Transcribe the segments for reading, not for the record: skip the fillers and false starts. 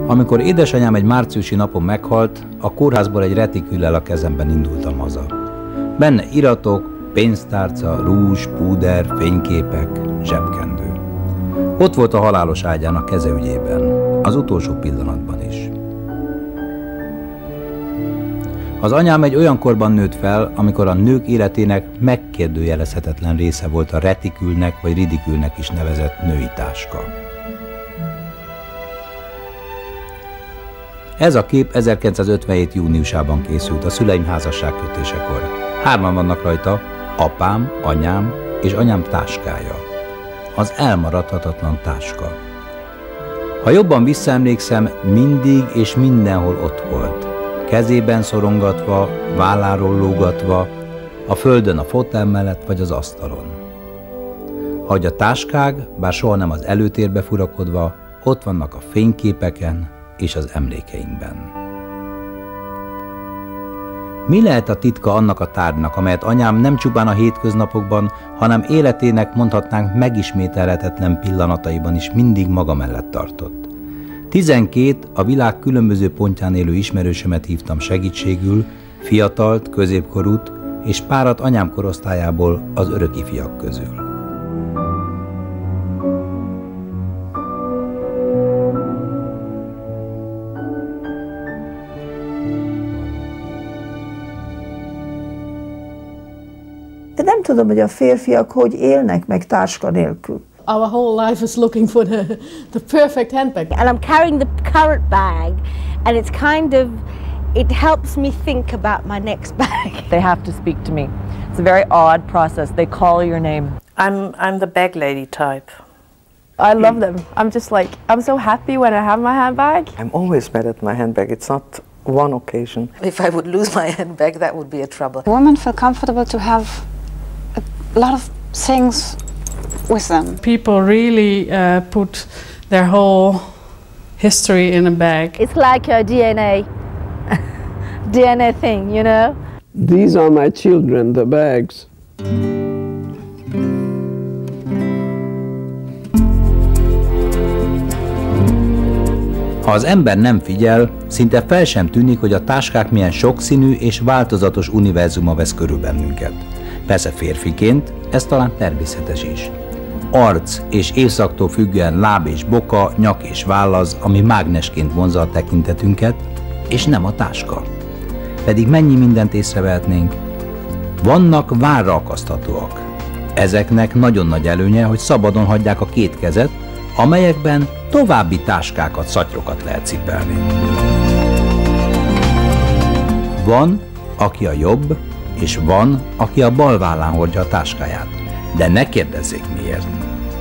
Amikor édesanyám egy márciusi napon meghalt, a kórházból egy retiküllel a kezemben indultam haza. Benne iratok, pénztárca, rúzs, púder, fényképek, zsebkendő. Ott volt a halálos ágyán a kezeügyében, az utolsó pillanatban is. Az anyám egy olyan korban nőtt fel, amikor a nők életének megkérdőjelezhetetlen része volt a retikülnek vagy ridikülnek is nevezett női táska. Ez a kép 1957. júniusában készült, a szüleim házasságkötésekor. 3-an vannak rajta, apám, anyám és anyám táskája. Az elmaradhatatlan táska. Ha jobban visszaemlékszem, mindig és mindenhol ott volt. Kezében szorongatva, válláról lógatva, a földön a fotel mellett vagy az asztalon. Ahogy a táskák, bár soha nem az előtérbe furakodva, ott vannak a fényképeken és az emlékeinkben. Mi lehet a titka annak a tárgynak, amelyet anyám nem csupán a hétköznapokban, hanem életének mondhatnánk megismételhetetlen pillanataiban is mindig maga mellett tartott? 12 a világ különböző pontján élő ismerősömet hívtam segítségül, fiatalt, középkorút és párat anyám korosztályából az örökifiak közül. De nem tudom, hogy a férfiak hogy élnek meg táska nélkül. Our whole life is looking for the perfect handbag. And I'm carrying the current bag, and it's kind of, it helps me think about my next bag. They have to speak to me. It's a very odd process. They call your name. I'm the bag lady type. I love them. I'm just like, I'm so happy when I have my handbag. I'm always mad at my handbag. It's not one occasion. If I would lose my handbag, that would be a trouble. Women feel comfortable to have a lot of things with them. People really put their whole history in a bag. It's like a DNA, DNA thing, you know? These are my children, the bags. Ha az ember nem figyel, szinte fel sem tűnik, hogy a táskák milyen sokszínű és változatos univerzuma vesz körül bennünket. Persze férfiként ez talán természetes is. Arc és évszaktól függően láb és boka, nyak és váll az, ami mágnesként vonzza a tekintetünket, és nem a táska. Pedig mennyi mindent észrevehetnénk. Vannak várra akaszthatóak. Ezeknek nagyon nagy előnye, hogy szabadon hagyják a két kezet, amelyekben további táskákat, szatyrokat lehet cipelni. Van, aki a jobb, és van, aki a bal vállán hordja a táskáját. De ne kérdezzék miért.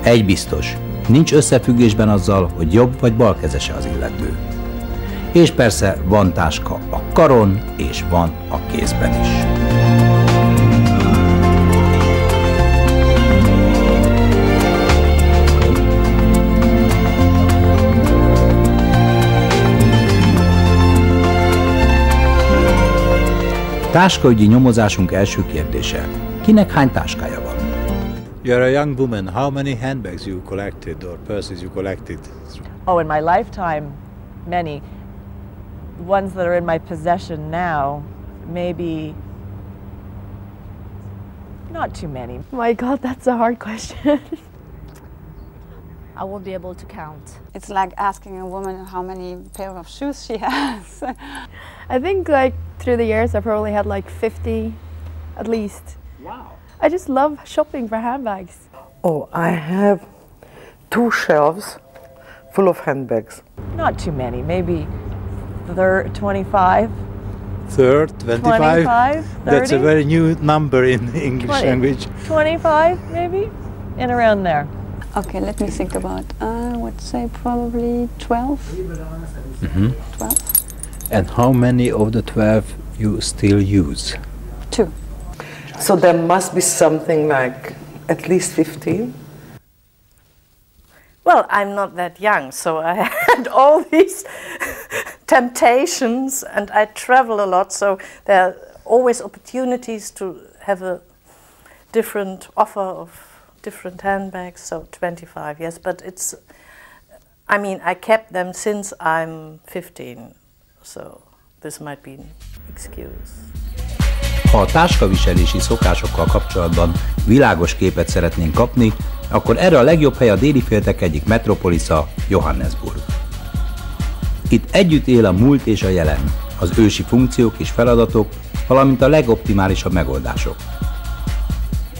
Egy biztos, nincs összefüggésben azzal, hogy jobb vagy balkezese az illető. És persze van táska a karon, és van a kézben is. Táskaügyi nyomozásunk első kérdése. Kinek hány táskája van? You're a young woman. How many handbags you collected or purses you collected? Oh, in my lifetime, many. The ones that are in my possession now, maybe not too many. My God, that's a hard question. I won't be able to count. It's like asking a woman how many pair of shoes she has. I think like through the years I probably had like 50 at least. Wow. I just love shopping for handbags. Oh, I have 2 shelves full of handbags. Not too many, maybe 25. 25? 25, 30? That's a very new number in the English language. 25 maybe, and around there. Okay, let me think about, I would say probably 12. 12. And how many of the 12 you still use? 2. So there must be something like at least 15. Well, I'm not that young, so I had all these temptations, and I travel a lot, so there are always opportunities to have a different offer of different handbags, so 25, yes, but I mean, I kept them since I'm 15, so this might be an excuse. Ha a táskaviselési szokásokkal kapcsolatban világos képet szeretnénk kapni, akkor erre a legjobb hely a déli féltek egyik metropolisza, Johannesburg. Itt együtt él a múlt és a jelen, az ősi funkciók és feladatok, valamint a legoptimálisabb megoldások.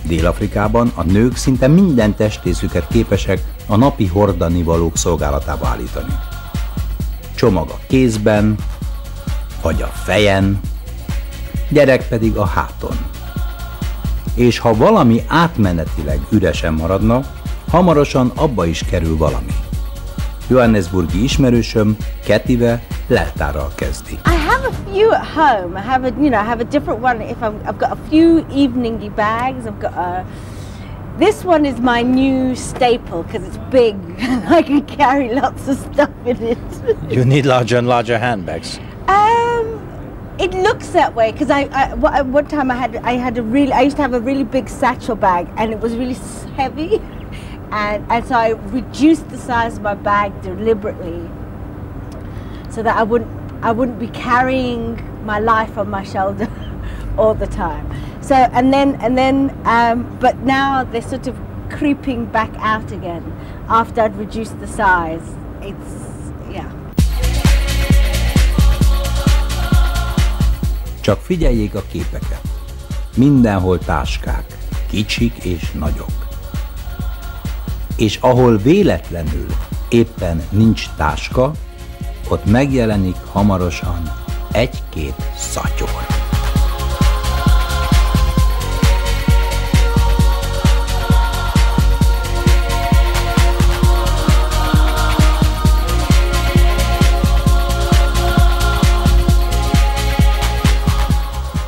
Dél-Afrikában a nők szinte minden testrészüket képesek a napi hordanivalók szolgálatába állítani. Csomag a kézben, vagy a fejen, gyerek pedig a háton. És ha valami átmenetileg üresen maradna, hamarosan abba is kerül valami. Johannesburgi ismerősöm, Ketive, leltárral kezdi. I have a few at home. I have a different one. I've got a few eveningy bags. I've got this one is my new staple because it's big and I can carry lots of stuff in it. You need larger and larger handbags. It looks that way because one time I used to have a really big satchel bag and it was really heavy, and so I reduced the size of my bag deliberately so that I wouldn't be carrying my life on my shoulder all the time. So but now they're sort of creeping back out again after I'd reduced the size. Yeah. Csak figyeljék a képeket. Mindenhol táskák, kicsik és nagyok. És ahol véletlenül éppen nincs táska, ott megjelenik hamarosan egy-két szatyor.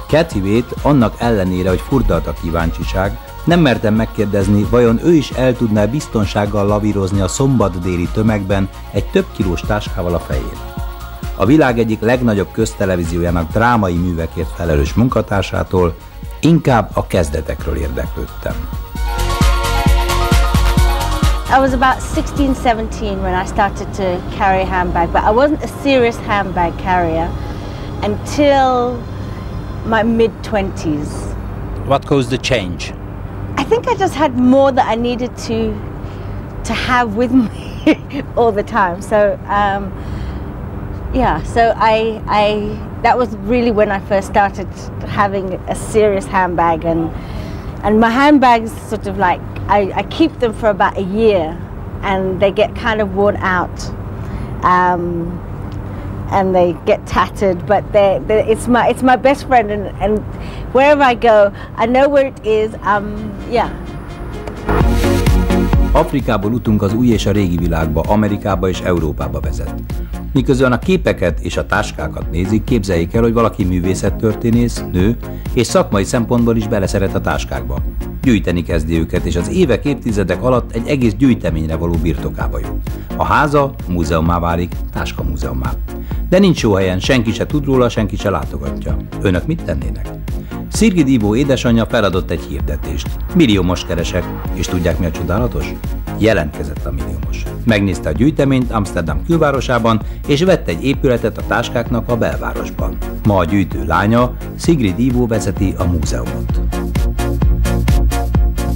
Ketivét annak ellenére, hogy furdalt a kíváncsiság, nem mertem megkérdezni, vajon ő is el tudná biztonsággal lavírozni a szombat déli tömegben egy több kilós táskával a fején. A világ egyik legnagyobb köztelevíziójának drámai művekért felelős munkatársától inkább a kezdetekről érdeklődtem. I was about 16-17 when I started to carry a handbag, but I wasn't a serious handbag carrier until my mid-20s. What caused the change? I think I just had more that I needed to have with me all the time. So that was really when I first started having a serious handbag, and my handbags sort of like I keep them for about a year, and they get kind of worn out. And they get tattered, but it's my best friend, and wherever I go, I know where it is. Afrikából utunk az új és a régi világba, Amerikába és Európába vezet. Miközben a képeket és a táskákat nézik, képzeljék el, hogy valaki művészettörténész, nő, és szakmai szempontból is beleszeret a táskákba. Gyűjteni kezdi őket, és az évek, évtizedek alatt egy egész gyűjteményre való birtokába jut. A háza múzeummá válik, táskamúzeummá. De nincs jó helyen, senki se tud róla, senki se látogatja. Önök mit tennének? Sigrid Ivó édesanyja feladott egy hirdetést. Milliómos keresek, és tudják mi a csodálatos? Jelentkezett a milliómos. Megnézte a gyűjteményt Amsterdam külvárosában, és vett egy épületet a táskáknak a belvárosban. Ma a gyűjtő lánya, Sigrid Ivó vezeti a múzeumot.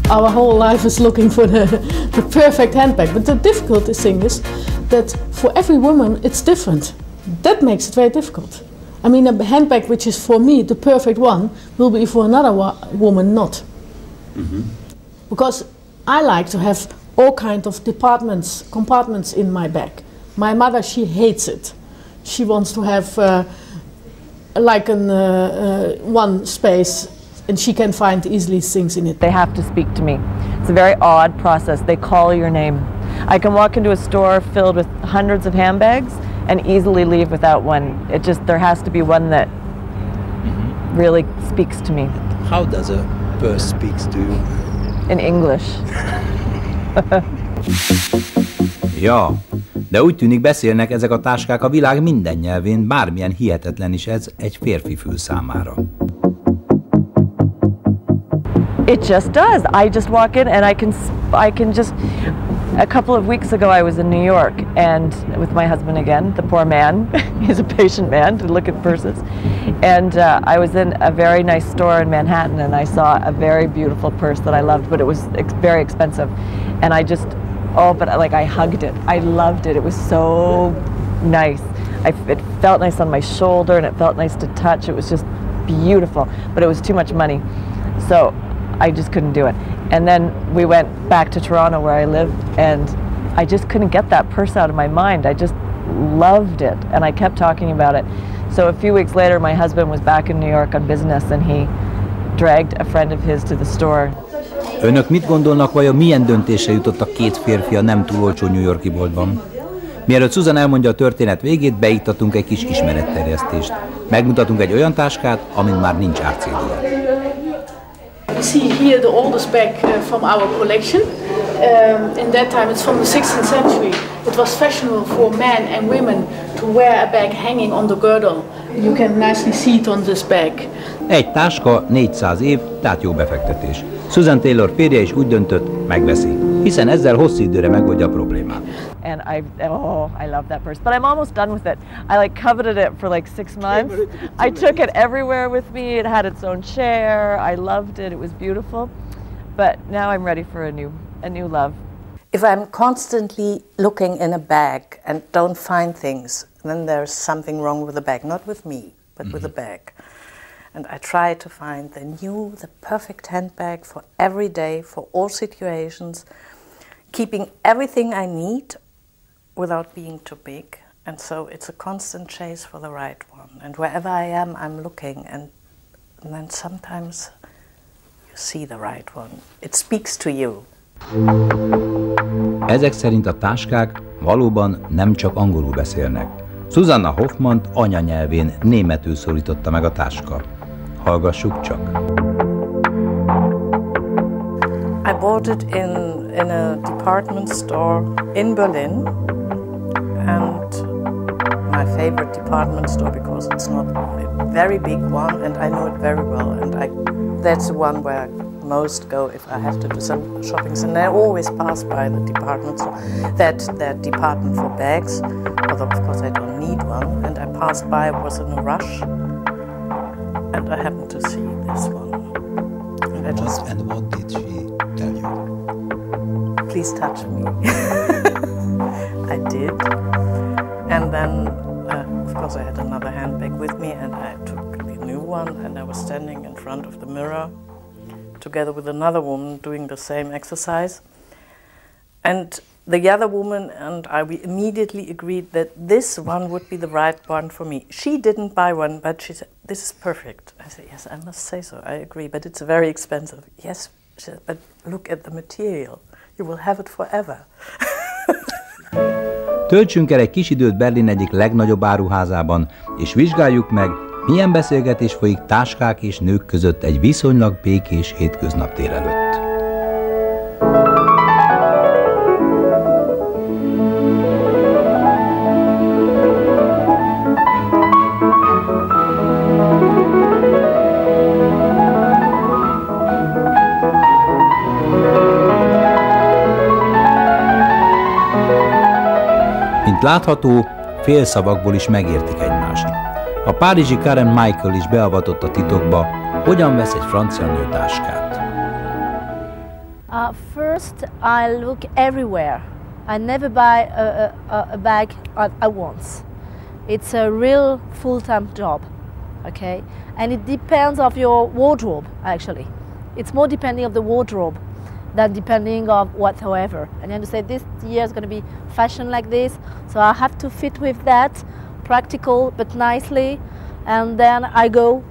Our whole life is looking for the perfect handbag, but the difficult thing is that for every woman it's different. That makes it very difficult. I mean, a handbag which is for me the perfect one will be for another woman not. Mm-hmm. Because I like to have all kinds of compartments in my bag. My mother, she hates it. She wants to have one space, and she can find easily things in it. They have to speak to me. It's a very odd process. They call your name. I can walk into a store filled with hundreds of handbags and easily leave without one. There has to be one that really speaks to me. How does a purse speak to you? In English. Ja, de úgy tűnik beszélnek ezek a táskák a világ minden nyelvén, bármilyen hihetetlen is ez egy férfi fül számára. It just does. I just walk in and I can just. A couple of weeks ago I was in New York and with my husband again, the poor man. He's a patient man to look at purses. And I was in a very nice store in Manhattan and I saw a very beautiful purse that I loved, but it was very expensive. And I just, I hugged it. I loved it. It was so nice. It felt nice on my shoulder and it felt nice to touch. It was just beautiful, but it was too much money. So I just couldn't do it. And then we went back to Toronto where I lived and I just couldn't get that purse out of my mind. I just loved it and I kept talking about it. So a few weeks later my husband was back in New York on business and he dragged a friend of his to the store. Önök mit gondolnak, vajon milyen döntésre jutott a két férfi a nem túl olcsó New York-i boltban? Mielőtt Susan elmondja a történet végét, beiktatunk egy kis ismeretterjesztést. Megmutatunk egy olyan táskát, amin már nincs árcédulá. You see here the oldest bag from our collection. In that time, it's from the 16th century. It was fashionable for men and women to wear a bag hanging on the girdle. You can nicely see it on this bag. Egy táska 400 év, tehát jó befektetés. Susan Taylor férje is úgy döntött, megveszi, hiszen ezzel hosszú időre megoldja a problémát. And I love that purse, but I'm almost done with it. I coveted it for 6 months. I took it everywhere with me. It had its own chair. I loved it. It was beautiful. But now I'm ready for a new love. If I'm constantly looking in a bag and don't find things, then there's something wrong with the bag. Not with me, but with the bag. And I try to find the perfect handbag for every day, for all situations, keeping everything I need without being too big. And so it's a constant chase for the right one. And wherever I am, I'm looking. And then sometimes you see the right one. It speaks to you. Ezek szerint a táskák valóban nem csak angolul beszélnek. Susanna Hoffmann anyanyelvén németül szólította meg a táska. Hallgassuk csak. I bought it in a department store in Berlin, and my favorite department store because it's not a very big one and I know it very well, and that's the one where most go if I have to do some shopping. And I always pass by the department store, that department for bags, although of course I don't need one, and I passed by, I was in a rush, and I happened to see this one. And what did she tell you? Please touch me. I did. And then, of course, I had another handbag with me, and I took the new one, and I was standing in front of the mirror together with another woman doing the same exercise. And the other woman and I, we immediately agreed that this one would be the right one for me. She didn't buy one, but she said, "This is perfect." I said, "Yes, I must say so, I agree, but it's very expensive." "Yes," she said, "but look at the material. You will have it forever." Töltsünk el egy kis időt Berlin egyik legnagyobb áruházában, és vizsgáljuk meg, milyen beszélgetés folyik táskák és nők között egy viszonylag békés hétköznap délelőtt. Mint látható, félszavakból is megértik egymást. A párizsi Karen Michael is beavatott a titokba, hogyan vesz egy francia nő táskát. First, I look everywhere. I never buy a bag at once. It's a real full-time job, okay? And it depends of your wardrobe, actually. It's more depending of the wardrobe than depending of whatsoever. And you say this year is going to be fashion like this, so I have to fit with that, practical but nicely, and then I go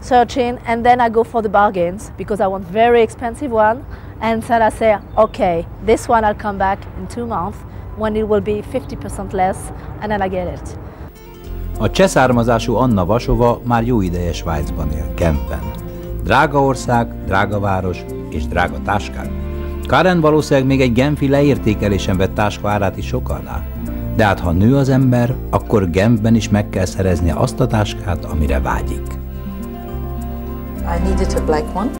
searching, and then I go for the bargains because I want very expensive one, and then I say, okay, this one I'll come back in 2 months when it will be 50% less, and then I get it. A cseh származású Anna Vasova már jó ideje Svájcban él, Genfben. Drága ország, drága város és drága táskák. Karen valószínűleg még egy genfi leértékelésen vett táska árát is sokalná. De hát ha nő az ember, akkor Genfben is meg kell szereznie azt a táskát, amire vágyik. I needed a black one.